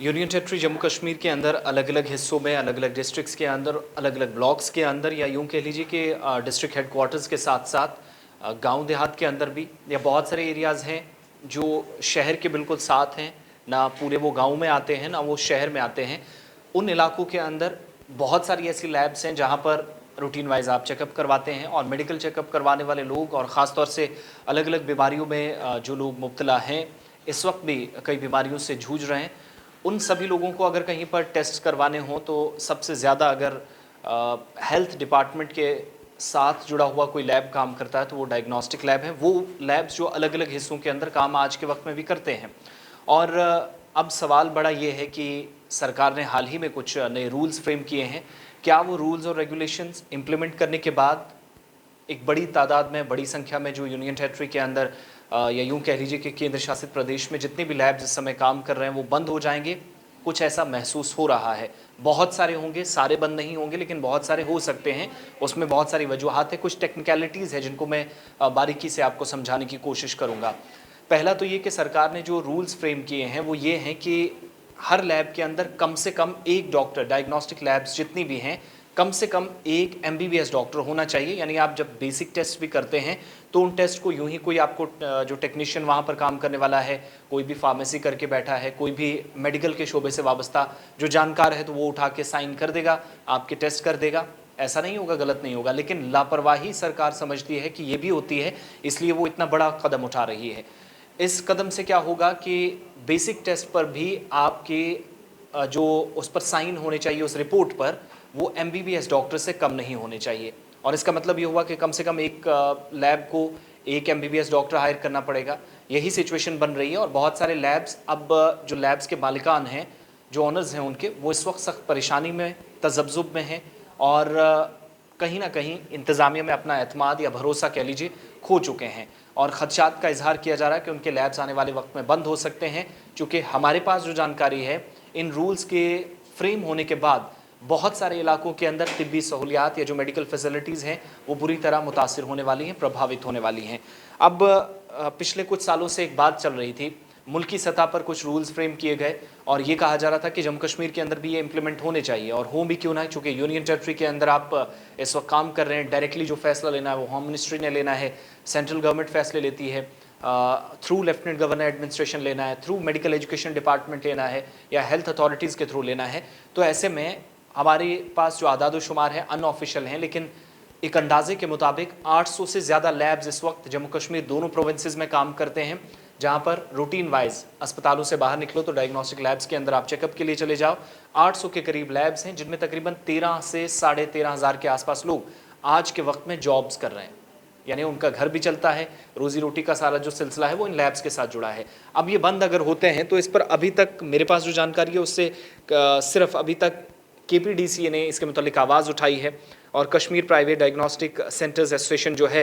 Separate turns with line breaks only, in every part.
Union territory Jammu Kashmir के अंदर अलग अलग हिस्सों में, अलग अलग डिस्ट्रिक्ट्स के अंदर, अलग अलग ब्लॉक्स के अंदर, या यूं कह लीजिए कि डिस्ट्रिक्ट हेडक्वार्टर्स के साथ साथ गांव देहात के अंदर भी, या बहुत सारे एरियाज़ हैं जो शहर के बिल्कुल साथ हैं, ना पूरे वो गांव में आते हैं ना वो शहर में आते हैं। उन इलाकों के अंदर बहुत सारी ऐसी लैब्स हैं जहाँ पर रूटीन वाइज आप चेकअप करवाते हैं, और मेडिकल चेकअप करवाने वाले लोग और ख़ास तौर से अलग अलग बीमारियों में जो लोग मुब्तला हैं, इस वक्त भी कई बीमारियों से जूझ रहे हैं, उन सभी लोगों को अगर कहीं पर टेस्ट करवाने हों तो सबसे ज़्यादा अगर हेल्थ डिपार्टमेंट के साथ जुड़ा हुआ कोई लैब काम करता है तो वो डायग्नोस्टिक लैब है। वो लैब्स जो अलग अलग हिस्सों के अंदर काम आज के वक्त में भी करते हैं। और अब सवाल बड़ा ये है कि सरकार ने हाल ही में कुछ नए रूल्स फ्रेम किए हैं। क्या वो रूल्स और रेगुलेशंस इम्प्लीमेंट करने के बाद एक बड़ी तादाद में, बड़ी संख्या में जो यूनियन टेरिटरी के अंदर या यूं कह लीजिए कि केंद्र शासित प्रदेश में जितने भी लैब्स इस समय काम कर रहे हैं वो बंद हो जाएंगे? कुछ ऐसा महसूस हो रहा है। बहुत सारे होंगे, सारे बंद नहीं होंगे, लेकिन बहुत सारे हो सकते हैं। उसमें बहुत सारी वजूहात है, कुछ टेक्निकलिटीज़ है जिनको मैं बारीकी से आपको समझाने की कोशिश करूँगा। पहला तो ये कि सरकार ने जो रूल्स फ्रेम किए हैं वो ये हैं कि हर लैब के अंदर कम से कम एक डॉक्टर, डायग्नोस्टिक लैब्स जितनी भी हैं, कम से कम एक एमबीबीएस डॉक्टर होना चाहिए। यानी आप जब बेसिक टेस्ट भी करते हैं तो उन टेस्ट को यूं ही कोई आपको जो टेक्नीशियन वहाँ पर काम करने वाला है, कोई भी फार्मेसी करके बैठा है, कोई भी मेडिकल के शोबे से वाबस्ता जो जानकार है, तो वो उठा के साइन कर देगा, आपके टेस्ट कर देगा। ऐसा नहीं होगा, गलत नहीं होगा, लेकिन लापरवाही सरकार समझती है कि ये भी होती है, इसलिए वो इतना बड़ा कदम उठा रही है। इस कदम से क्या होगा कि बेसिक टेस्ट पर भी आपके जो उस पर साइन होने चाहिए उस रिपोर्ट पर, वो एमबीबीएस डॉक्टर से कम नहीं होने चाहिए। और इसका मतलब ये हुआ कि कम से कम एक लैब को एक एमबीबीएस डॉक्टर हायर करना पड़ेगा। यही सिचुएशन बन रही है, और बहुत सारे लैब्स अब जो लैब्स के मालिकान हैं, जो ऑनर्स हैं उनके, वो इस वक्त सख्त परेशानी में, तजब्जुब में हैं, और कहीं ना कहीं इंतज़ामिया में अपना एतमाद या भरोसा कह लीजिए खो चुके हैं। और ख़दशात का इजहार किया जा रहा है कि उनके लैब्स आने वाले वक्त में बंद हो सकते हैं, चूँकि हमारे पास जो जानकारी है, इन रूल्स के फ्रेम होने के बाद बहुत सारे इलाकों के अंदर तिब्बी सहूलियात या जो मेडिकल फैसिलिटीज़ हैं वो बुरी तरह मुतासिर होने वाली हैं, प्रभावित होने वाली हैं। अब पिछले कुछ सालों से एक बात चल रही थी, मुल्की सतह पर कुछ रूल्स फ्रेम किए गए और ये कहा जा रहा था कि जम्मू कश्मीर के अंदर भी ये इम्प्लीमेंट होने चाहिए, और हों भी क्यों ना, चूँकि यूनियन टेरिटरी के अंदर आप इस वक्त काम कर रहे हैं। डायरेक्टली जो फैसला लेना है वो होम मिनिस्ट्री ने लेना है, सेंट्रल गवर्नमेंट फैसले लेती है, थ्रू लेफ्टिनेंट गवर्नर एडमिनिस्ट्रेशन लेना है, थ्रू मेडिकल एजुकेशन डिपार्टमेंट लेना है, या हेल्थ अथॉरिटीज़ के थ्रू लेना है। तो ऐसे में हमारे पास जो आदाद शुमार है अनऑफिशियल हैं, लेकिन एक अंदाजे के मुताबिक 800 से ज़्यादा लैब्स इस वक्त जम्मू कश्मीर दोनों प्रोविंसेस में काम करते हैं, जहां पर रूटीन वाइज अस्पतालों से बाहर निकलो तो डायग्नोस्टिक लैब्स के अंदर आप चेकअप के लिए चले जाओ। 800 के करीब लैब्स हैं, जिनमें तकरीबन 13 से 13,500 के आसपास लोग आज के वक्त में जॉब्स कर रहे हैं, यानी उनका घर भी चलता है, रोजी रोटी का सारा जो सिलसिला है वो इन लैब्स के साथ जुड़ा है। अब ये बंद अगर होते हैं तो इस पर अभी तक मेरे पास जो जानकारी है उससे सिर्फ अभी तक केपीडीसीए ने इसके मुतालिक आवाज़ उठाई है, और Kashmir private diagnostic centres association जो है,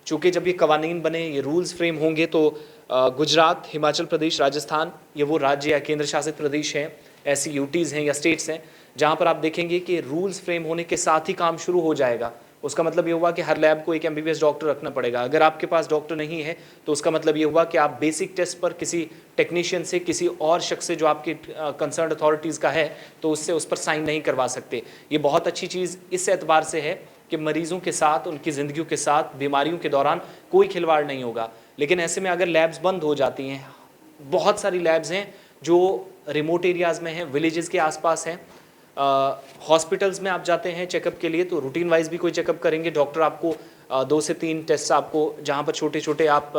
चूँकि जब ये कवानीन बने, ये रूल्स फ्रेम होंगे, तो गुजरात, हिमाचल प्रदेश, राजस्थान, ये वो राज्य या केंद्र शासित प्रदेश हैं, ऐसी यूटीज़ हैं या स्टेट्स हैं जहाँ पर आप देखेंगे कि रूल्स फ्रेम होने के साथ ही काम शुरू हो जाएगा। उसका मतलब ये हुआ कि हर लैब को एक एमबीबीएस डॉक्टर रखना पड़ेगा। अगर आपके पास डॉक्टर नहीं है तो उसका मतलब ये हुआ कि आप बेसिक टेस्ट पर किसी टेक्नीशियन से, किसी और शख्स से जो आपकी कंसर्न अथॉरिटीज़ का है, तो उससे उस पर साइन नहीं करवा सकते। ये बहुत अच्छी चीज़ इस एतबार से है कि मरीज़ों के साथ, उनकी ज़िंदगियों के साथ, बीमारियों के दौरान कोई खिलवाड़ नहीं होगा। लेकिन ऐसे में अगर लैब्स बंद हो जाती हैं, बहुत सारी लैब्स हैं जो रिमोट एरियाज़ में हैं, विलेजेस के आसपास हैं, हॉस्पिटल्स में आप जाते हैं चेकअप के लिए तो रूटीन वाइज भी कोई चेकअप करेंगे, डॉक्टर आपको 2 से 3 टेस्ट आपको, जहाँ पर छोटे छोटे आप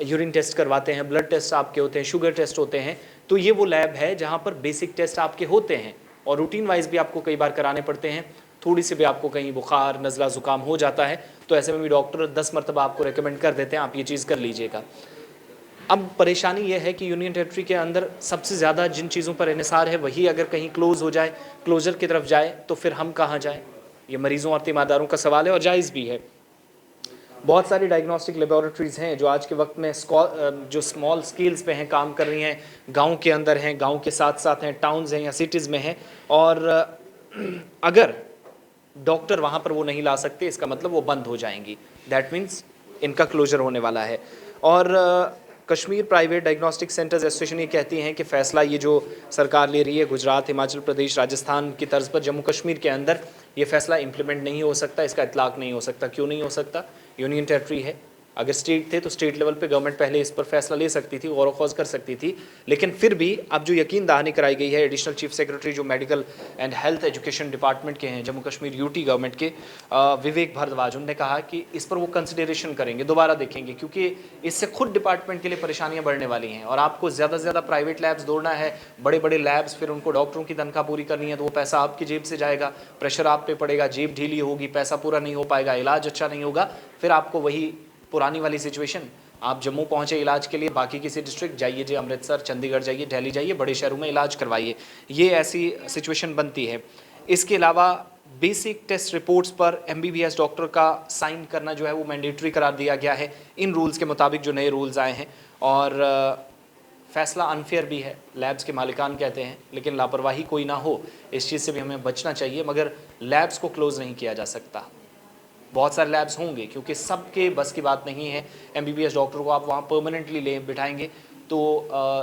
यूरिन टेस्ट करवाते हैं, ब्लड टेस्ट आपके होते हैं, शुगर टेस्ट होते हैं, तो ये वो लैब है जहाँ पर बेसिक टेस्ट आपके होते हैं, और रूटीन वाइज भी आपको कई बार कराने पड़ते हैं। थोड़ी सी भी आपको कहीं बुखार, नज़ला, ज़ुकाम हो जाता है तो ऐसे में भी डॉक्टर 10 मरतबा आपको रेकमेंड कर देते हैं, आप ये चीज़ कर लीजिएगा। अब परेशानी यह है कि यूनियन टेरिटरी के अंदर सबसे ज़्यादा जिन चीज़ों पर इन्हिसार है, वही अगर कहीं क्लोज़ हो जाए, क्लोज़र की तरफ जाए, तो फिर हम कहाँ जाएँ? ये मरीज़ों और तीमारदारों का सवाल है, और जायज़ भी है। बहुत सारी डायग्नोस्टिक लेबॉरेटरीज़ हैं जो आज के वक्त में जो स्मॉल स्केल्स पे हैं, काम कर रही हैं, गाँव के अंदर हैं, गाँव के साथ साथ हैं, टाउन्स हैं या सिटीज़ में हैं, और अगर डॉक्टर वहाँ पर वो नहीं ला सकते, इसका मतलब वो बंद हो जाएंगी। दैट मीन्स इनका क्लोजर होने वाला है। और Kashmir private diagnostic centres association ये कहती हैं कि फ़ैसला ये जो सरकार ले रही है गुजरात, हिमाचल प्रदेश, राजस्थान की तर्ज पर जम्मू कश्मीर के अंदर ये फ़ैसला इम्प्लीमेंट नहीं हो सकता, इसका इतलाक़ नहीं हो सकता। क्यों नहीं हो सकता? यूनियन टेरिटरी है। अगर स्टेट थे तो स्टेट लेवल पे गवर्नमेंट पहले इस पर फैसला ले सकती थी, गौर ख़ौज़ कर सकती थी। लेकिन फिर भी अब जो यकीन दहानी कराई गई है, एडिशनल चीफ सेक्रेटरी जो medical and health education department के हैं जम्मू कश्मीर यूटी गवर्नमेंट के, विवेक भारद्वाज, उन्होंने कहा कि इस पर वो कंसिडरेशन करेंगे, दोबारा देखेंगे, क्योंकि इससे खुद डिपार्टमेंट के लिए परेशानियां बढ़ने वाली हैं। और आपको ज़्यादा से ज़्यादा प्राइवेट लैब्स दौड़ना है, बड़े बड़े लैब्स, फिर उनको डॉक्टरों की तनख्वाह पूरी करनी है, तो वो पैसा आपकी जेब से जाएगा, प्रेशर आप पे पड़ेगा, जेब ढीली होगी, पैसा पूरा नहीं हो पाएगा, इलाज अच्छा नहीं होगा। फिर आपको वही पुरानी वाली सिचुएशन, आप जम्मू पहुंचे इलाज के लिए, बाकी किसी डिस्ट्रिक्ट जाइए, जी अमृतसर, चंडीगढ़ जाइए, दिल्ली जाइए, बड़े शहरों में इलाज करवाइए, ये ऐसी सिचुएशन बनती है। इसके अलावा बेसिक टेस्ट रिपोर्ट्स पर एमबीबीएस डॉक्टर का साइन करना जो है वो मैंडेटरी करार दिया गया है इन रूल्स के मुताबिक जो नए रूल्स आए हैं। और फैसला अनफेयर भी है, लैब्स के मालिकान कहते हैं, लेकिन लापरवाही कोई ना हो इस चीज़ से भी हमें बचना चाहिए। मगर लैब्स को क्लोज़ नहीं किया जा सकता, बहुत सारे लैब्स होंगे, क्योंकि सबके बस की बात नहीं है। एमबीबीएस डॉक्टर को आप वहाँ परमानेंटली ले बिठाएंगे तो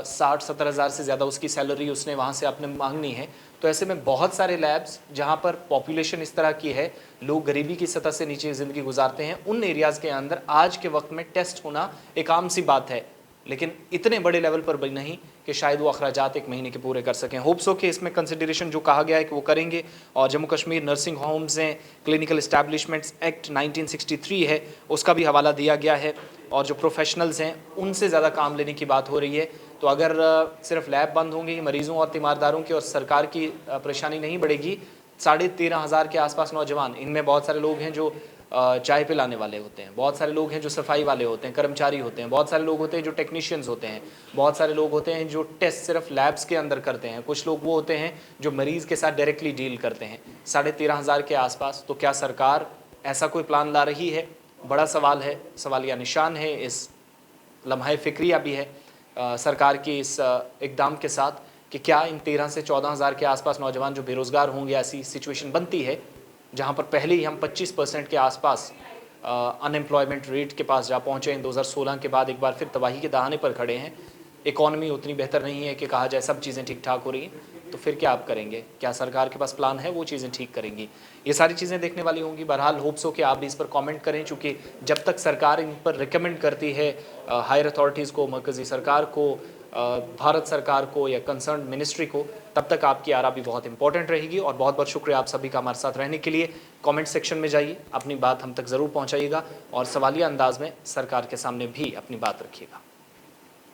60-70 हज़ार से ज़्यादा उसकी सैलरी उसने वहाँ से आपने मांगनी है। तो ऐसे में बहुत सारे लैब्स जहाँ पर पॉपुलेशन इस तरह की है, लोग गरीबी की सतह से नीचे ज़िंदगी गुजारते हैं, उन एरियाज़ के अंदर आज के वक्त में टेस्ट होना एक आम सी बात है, लेकिन इतने बड़े लेवल पर भी नहीं कि शायद वो अखराजात एक महीने के पूरे कर सकें। होप्स हो कि इसमें कंसिडरेशन जो कहा गया है कि वो करेंगे। और जम्मू कश्मीर नर्सिंग होम्स हैं, क्लिनिकल इस्टेब्लिशमेंट्स एक्ट 1963 है, उसका भी हवाला दिया गया है। और जो प्रोफेशनल्स हैं उनसे ज़्यादा काम लेने की बात हो रही है। तो अगर सिर्फ लैब बंद होंगे, मरीज़ों और तीमारदारों की और सरकार की परेशानी नहीं बढ़ेगी। 13,500 के आसपास नौजवान, इनमें बहुत सारे लोग हैं जो चाय पिलाने वाले होते हैं, बहुत सारे लोग हैं जो सफाई वाले होते हैं, कर्मचारी होते हैं, बहुत सारे लोग होते हैं जो टेक्नीशियंस होते हैं, बहुत सारे लोग होते हैं जो टेस्ट सिर्फ लैब्स के अंदर करते हैं, कुछ लोग वो होते हैं जो मरीज़ के साथ डायरेक्टली डील करते हैं। 13,500 के आसपास। तो क्या सरकार ऐसा कोई प्लान ला रही है? बड़ा सवाल है, सवालिया निशान है। इस लम्हा फ़िक्रिया भी है सरकार की इस इक़दाम के साथ कि क्या इन 13 से 14,000 के आसपास नौजवान जो बेरोज़गार होंगे, ऐसी सिचुएशन बनती है जहाँ पर पहले ही हम 25% के आसपास अनएम्प्लॉयमेंट रेट के पास जा पहुँचे हैं। 2016 के बाद एक बार फिर तबाही के दहाने पर खड़े हैं। इकॉनमी उतनी बेहतर नहीं है कि कहा जाए सब चीज़ें ठीक ठाक हो रही हैं। तो फिर क्या आप करेंगे? क्या सरकार के पास प्लान है वो चीज़ें ठीक करेंगी? ये सारी चीज़ें देखने वाली होंगी। बहरहाल होप्स हो कि आप भी इस पर कमेंट करें, चूँकि जब तक सरकार इन पर रिकमेंड करती है हायर अथॉरिटीज़ को, मरकज़ी सरकार को, भारत सरकार को या कंसर्न मिनिस्ट्री को, तब तक आपकी आरा भी बहुत इंपॉर्टेंट रहेगी। और बहुत बहुत शुक्रिया आप सभी का हमारे साथ रहने के लिए। कमेंट सेक्शन में जाइए, अपनी बात हम तक ज़रूर पहुँचाइएगा और सवालिया अंदाज में सरकार के सामने भी अपनी बात रखिएगा।